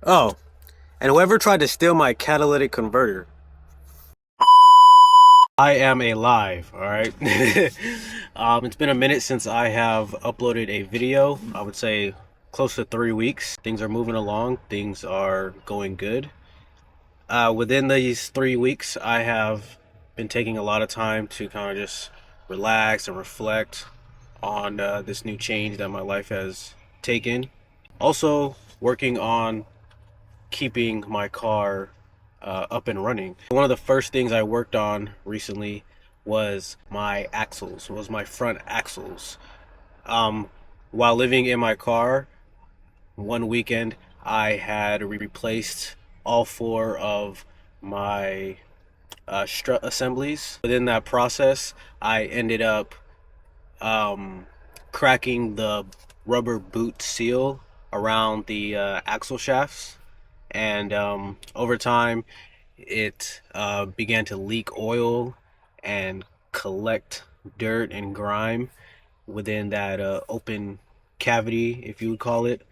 Oh, and whoever tried to steal my catalytic converter, I am alive, alright? It's been a minute since I have uploaded a video. I would say close to 3 weeks. Things are moving along, things are going good. Within these 3 weeks, I have been taking a lot of time to kind of just relax and reflect on this new change that my life has taken. Also, working on keeping my car up and running. One of the first things I worked on recently was my axles, was my front axles. Um, while living in my car, one weekend I had replaced all four of my strut assemblies. Within that process, I ended up um, cracking the rubber boot seal around the axle shafts, and over time it began to leak oil and collect dirt and grime within that open cavity, if you would call it.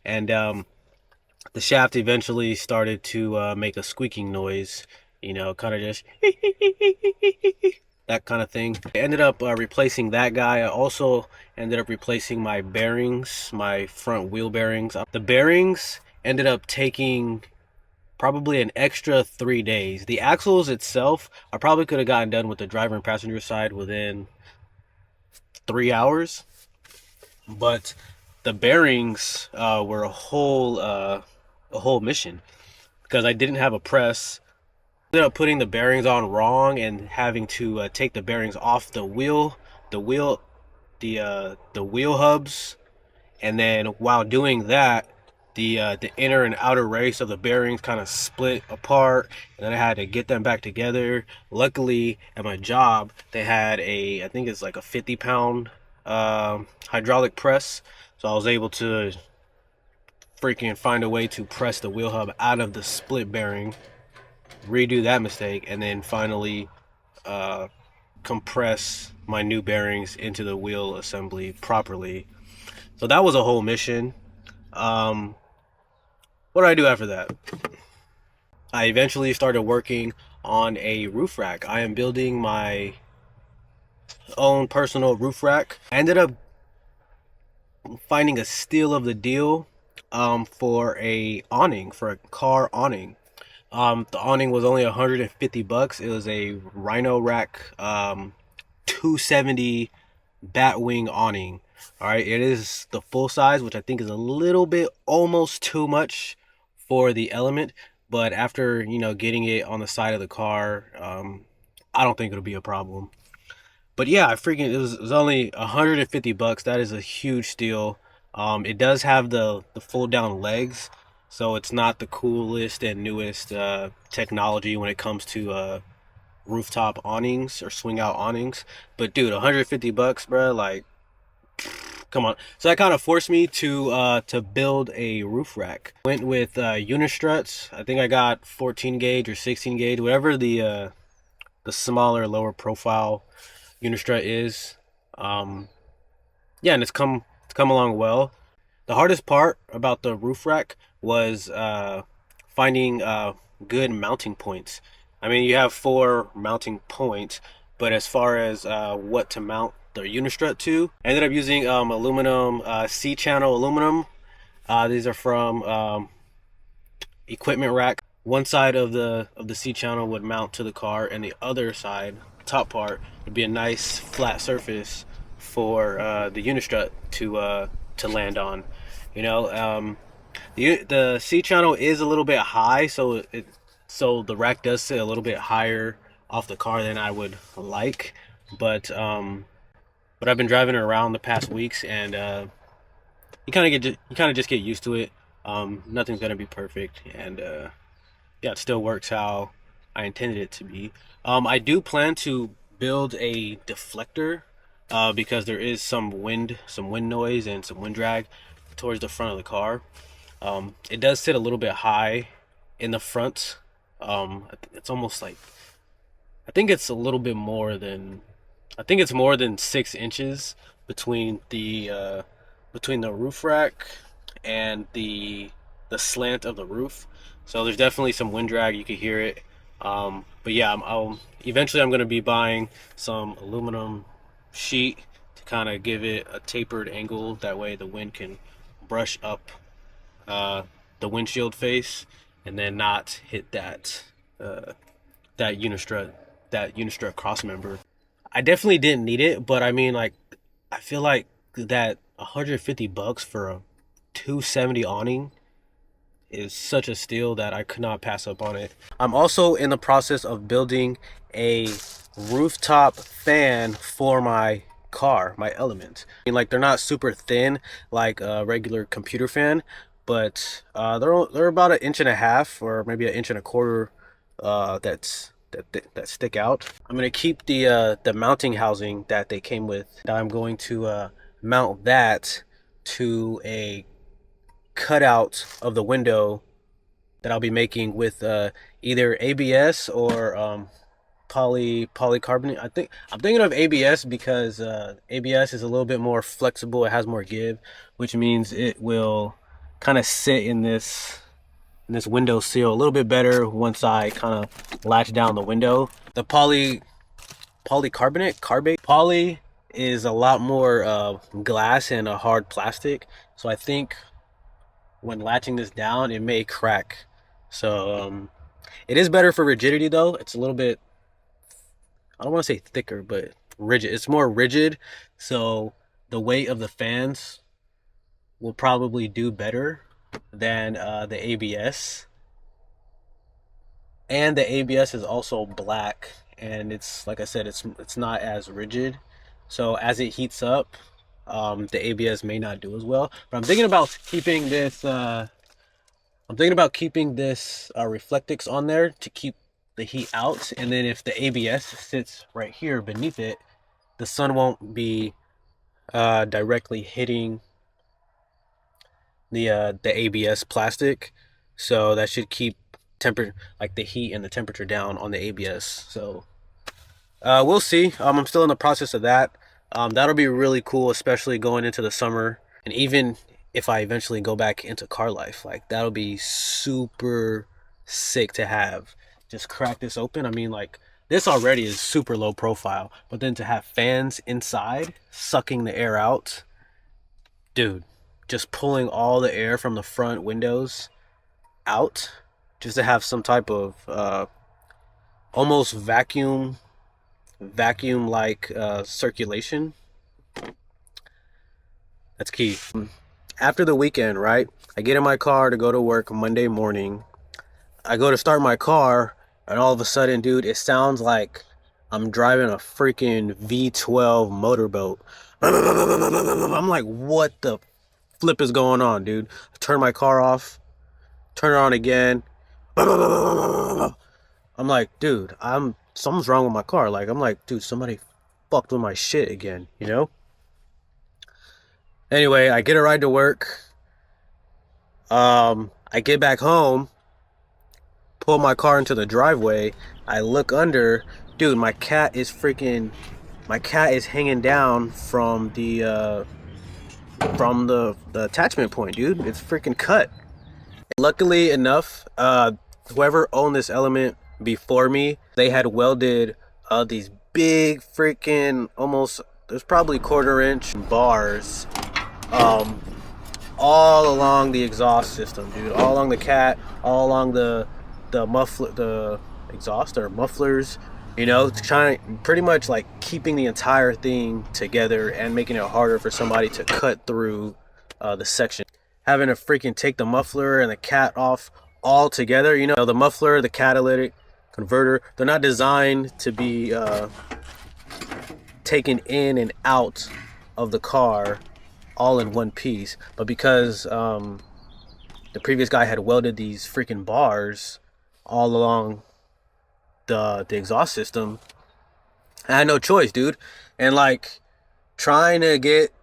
And the shaft eventually started to make a squeaking noise, kind of just that kind of thing. I ended up replacing that guy. I also ended up replacing my bearings, my front wheel bearings. The bearings ended up taking probably an extra 3 days. The axles itself, I probably could have gotten done with the driver and passenger side within 3 hours, but the bearings were a whole mission because I didn't have a press. Ended up putting the bearings on wrong and having to take the bearings off the wheel, the wheel hubs, and then while doing that, the inner and outer race of the bearings kind of split apart, and then I had to get them back together. Luckily, at my job, they had I think it's like a 50-pound hydraulic press, so I was able to freaking find a way to press the wheel hub out of the split bearing, redo that mistake, and then finally uh, compress my new bearings into the wheel assembly properly. So that was a whole mission. Um, what did I do after that? I eventually started working on a roof rack. I am building my own personal roof rack. I ended up finding a steal of the deal for a awning, for a car awning. The awning was only 150 bucks. It was a Rhino Rack 270 Batwing awning. All right, it is the full size, which I think is a little bit almost too much for the Element, but after getting it on the side of the car, I don't think it'll be a problem. But yeah, I freaking it was only 150 bucks. That is a huge steal. It does have the fold down legs, so it's not the coolest and newest technology when it comes to rooftop awnings or swing out awnings. But dude, 150 bucks, bro, like come on. So that kind of forced me to build a roof rack. Went with unistruts. I think I got 14 gauge or 16 gauge, whatever the smaller, lower profile unistrut is. Um, yeah, and it's come along well. The hardest part about the roof rack was finding good mounting points. I mean, you have four mounting points, but as far as what to mount the unistrut to, I ended up using aluminum C-channel aluminum. These are from Equipment Rack. One side of the C channel would mount to the car, and the other side, top part, would be a nice flat surface for the unistrut to land on. You know, the C channel is a little bit high, so the rack does sit a little bit higher off the car than I would like, but but I've been driving it around the past weeks, and you kind of just get used to it. Nothing's gonna be perfect, and yeah, it still works how I intended it to be. I do plan to build a deflector because there is some wind noise and some wind drag towards the front of the car. It does sit a little bit high in the front. It's almost like I think it's a little bit more than I think it's more than 6 inches between the roof rack and the the slant of the roof. So there's definitely some wind drag. You can hear it. But yeah, I'll eventually I'm going to be buying some aluminum sheet to kind of give it a tapered angle. That way the wind can brush up uh, the windshield face and then not hit uh, that unistrut cross member. I definitely didn't need it, but I mean, like, I feel like that $150 for a 270 awning is such a steal that I could not pass up on it. I'm also in the process of building a rooftop fan for my car, my Element. I mean, like, they're not super thin like a regular computer fan, but they're about an inch and a half or maybe an inch and a quarter that stick out. I'm gonna keep the mounting housing that they came with. I'm going to mount that to a cutout of the window that I'll be making with either ABS or polycarbonate. I'm thinking of ABS because ABS is a little bit more flexible. It has more give, which means it will kind of sit in this window sill a little bit better once I kind of latch down the window. The poly is a lot more glass and a hard plastic, so I think when latching this down it may crack. So it is better for rigidity though. It's a little bit, I don't want to say thicker, but rigid. It's more rigid, so the weight of the fans will probably do better than the ABS. And the ABS is also black, and it's, like I said, it's not as rigid. So as it heats up, the ABS may not do as well. But I'm thinking about keeping this. Reflectix on there to keep the heat out, and then if the ABS sits right here beneath it, the sun won't be directly hitting the ABS plastic, so that should keep the heat and the temperature down on the ABS. So we'll see. I'm still in the process of that. That'll be really cool, especially going into the summer, and even if I eventually go back into car life, like, that'll be super sick to have. Just crack this open. I mean, like, this already is super low profile, but then to have fans inside sucking the air out, dude, just pulling all the air from the front windows out, just to have some type of almost vacuum like circulation. That's key. After the weekend, right, I get in my car to go to work Monday morning. I go to start my car, and all of a sudden, dude, it sounds like I'm driving a freaking V12 motorboat. I'm like, what the flip is going on, dude? I turn my car off, turn it on again. I'm like, dude, something's wrong with my car. Like, I'm like, dude, somebody fucked with my shit again, you know? Anyway, I get a ride to work. I get back home, pull my car into the driveway. I look under, dude, my cat is hanging down from the attachment point, dude. It's freaking cut. Luckily enough, whoever owned this Element before me, they had welded these big freaking, almost, there's probably 1/4 inch bars all along the exhaust system, dude. All along the cat, all along the muffler, the exhaust or mufflers, you know, trying, pretty much like keeping the entire thing together and making it harder for somebody to cut through the section. Having to freaking take the muffler and the cat off all together, you know, the muffler, the catalytic converter, they're not designed to be taken in and out of the car all in one piece. But because the previous guy had welded these freaking bars all along the exhaust system, I had no choice, dude. And like, trying to get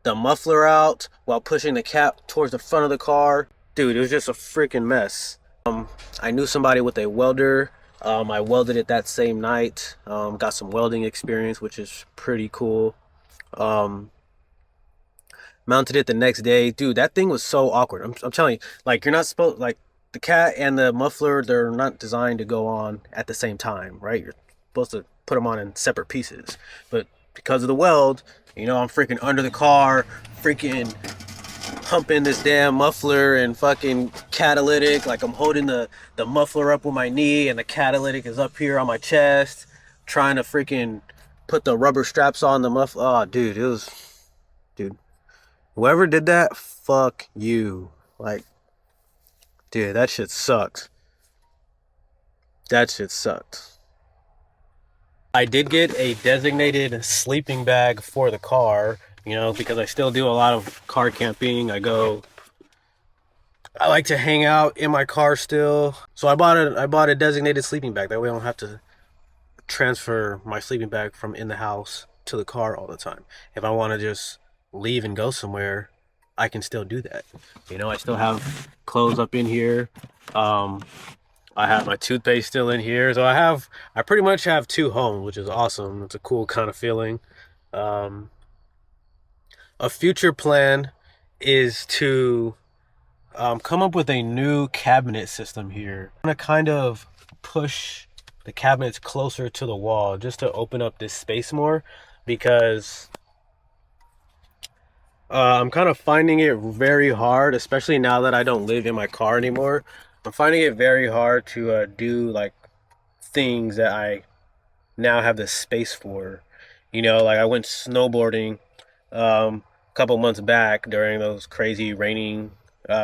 the muffler out while pushing the cap towards the front of the car, dude, it was just a freaking mess. I knew somebody with a welder. I welded it that same night. Got some welding experience, which is pretty cool. Mounted it the next day. Dude, that thing was so awkward. I'm telling you, like, you're not supposed, like, the cat and the muffler, they're not designed to go on at the same time, right? You're supposed to put them on in separate pieces. But because of the weld, you know, I'm freaking under the car, freaking humping this damn muffler and fucking catalytic. Like, I'm holding the muffler up with my knee and the catalytic is up here on my chest, trying to freaking put the rubber straps on the muffler. Oh, dude, dude. Whoever did that, fuck you. Like, dude, that shit sucks. That shit sucked. I did get a designated sleeping bag for the car, you know, because I still do a lot of car camping. I like to hang out in my car still. So I bought a designated sleeping bag. That way I don't have to transfer my sleeping bag from in the house to the car all the time. If I want to just leave and go somewhere, I can still do that. You know, I still have clothes up in here. I have my toothpaste still in here. So I pretty much have two homes, which is awesome. It's a cool kind of feeling. A future plan is to come up with a new cabinet system here. I'm gonna kind of push the cabinets closer to the wall just to open up this space more, because I'm kind of finding it very hard, especially now that I don't live in my car anymore. I'm finding it very hard to do like things that I now have the space for. You know, like I went snowboarding a couple months back during those crazy raining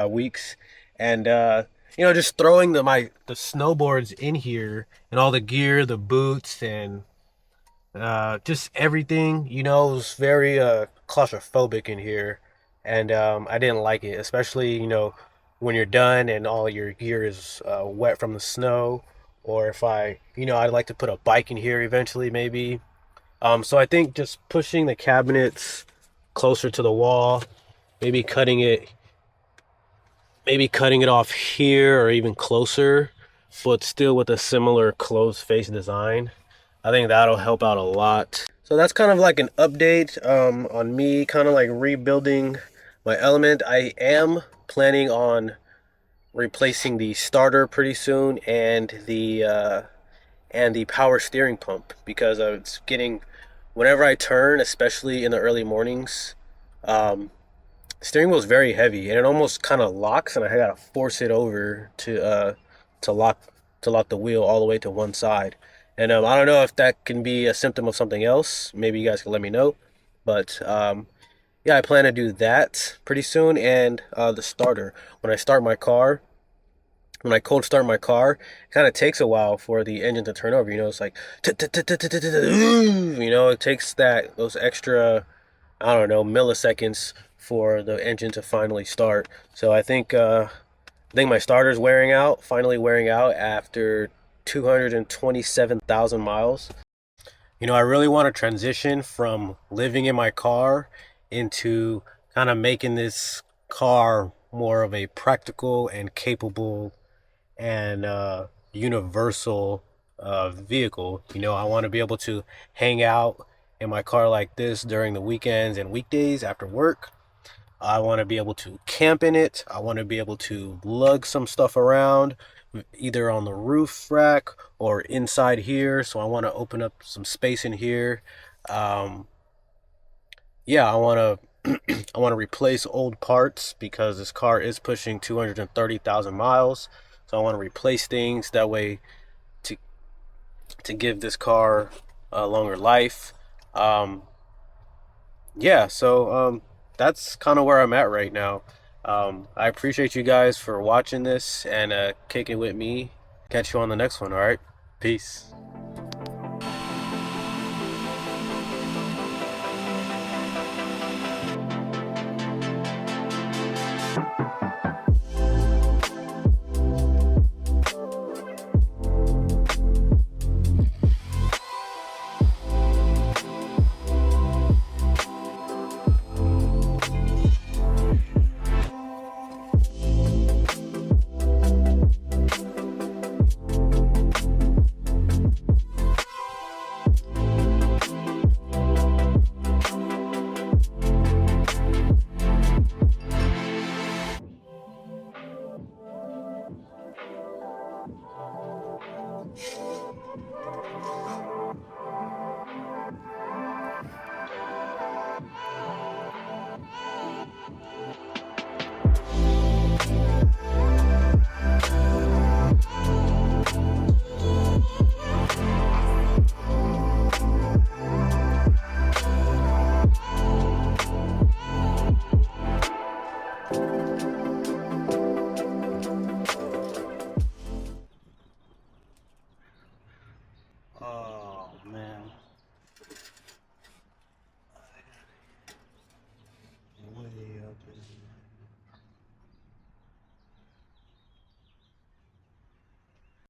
weeks, and you know, just throwing the snowboards in here and all the gear, the boots, and just everything, you know, it was very claustrophobic in here, and I didn't like it, especially, you know, when you're done and all your gear is wet from the snow, or if you know, I'd like to put a bike in here eventually, maybe. So I think just pushing the cabinets closer to the wall, maybe cutting it off here or even closer, but still with a similar closed face design. I think that'll help out a lot. So that's kind of like an update on me kind of like rebuilding my element. I am planning on replacing the starter pretty soon and the power steering pump, because it's getting, whenever I turn, especially in the early mornings, steering wheel is very heavy and it almost kind of locks, and I gotta force it over to lock the wheel all the way to one side. And I don't know if that can be a symptom of something else. Maybe you guys can let me know. But yeah, I plan to do that pretty soon. And the starter, when I cold start my car, it kind of takes a while for the engine to turn over. You know, it's like, you know, it takes those extra, I don't know, milliseconds for the engine to finally start. So I think my starter's finally wearing out after 227,000 miles. You know, I really want to transition from living in my car into kind of making this car more of a practical and capable and universal vehicle. You know, I want to be able to hang out in my car like this during the weekends and weekdays after work. I want to be able to camp in it. I want to be able to lug some stuff around, either on the roof rack or inside here. So I want to open up some space in here. Yeah, I want to replace old parts because this car is pushing 230,000 miles. So I want to replace things that way to give this car a longer life. Yeah, so that's kind of where I'm at right now. I appreciate you guys for watching this and kicking with me. Catch you on the next one, all right? Peace. man.